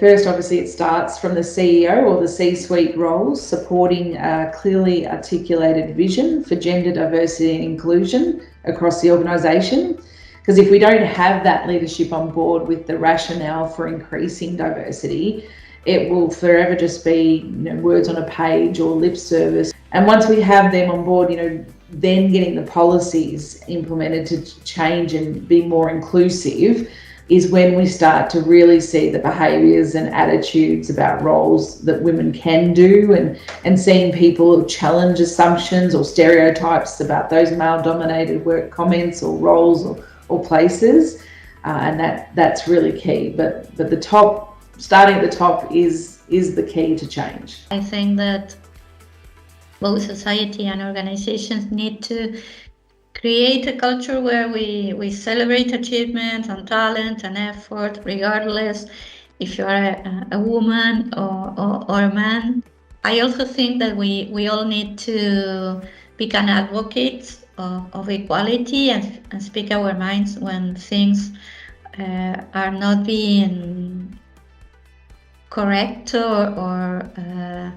First, obviously, it starts from the CEO or the C-suite roles, supporting a clearly articulated vision for gender diversity and inclusion across the organisation. Because if we don't have that leadership on board with the rationale for increasing diversity, it will forever just be, words on a page or lip service. And once we have them on board, then getting the policies implemented to change and be more inclusive is when we start to really see the behaviours and attitudes about roles that women can do, and seeing people challenge assumptions or stereotypes about those male-dominated work comments or roles or places, and that's really key. But the top, starting at the top is the key to change. I think that both society and organizations need to create a culture where we celebrate achievement and talent and effort, regardless if you are a woman or a man. I also think that we all need to become advocates of equality and speak our minds when things are not being correct or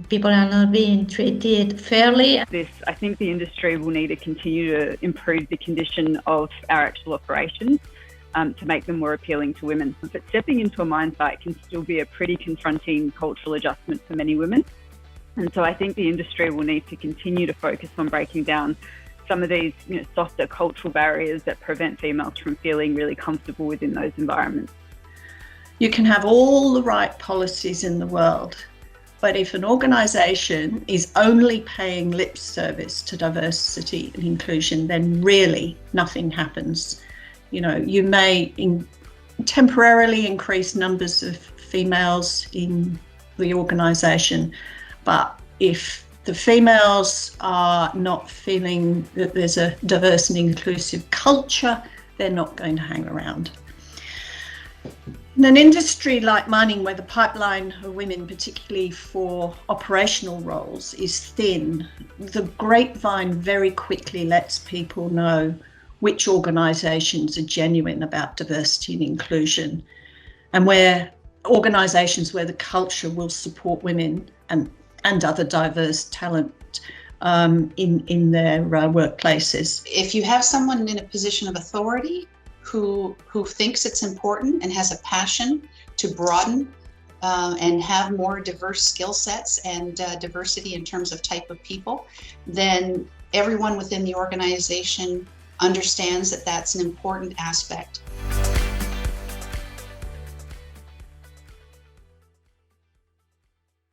people are not being treated fairly. I think the industry will need to continue to improve the condition of our actual operations to make them more appealing to women. But stepping into a mine site can still be a pretty confronting cultural adjustment for many women. And so I think the industry will need to continue to focus on breaking down some of these softer cultural barriers that prevent females from feeling really comfortable within those environments. You can have all the right policies in the world, but if an organisation is only paying lip service to diversity and inclusion, then really nothing happens. You may temporarily increase numbers of females in the organisation, but if the females are not feeling that there's a diverse and inclusive culture, they're not going to hang around. In an industry like mining, where the pipeline of women, particularly for operational roles, is thin, the grapevine very quickly lets people know which organisations are genuine about diversity and inclusion, and where organisations where the culture will support women and other diverse talent in their workplaces. If you have someone in a position of authority who thinks it's important and has a passion to broaden and have more diverse skill sets and diversity in terms of type of people, then everyone within the organization understands that that's an important aspect.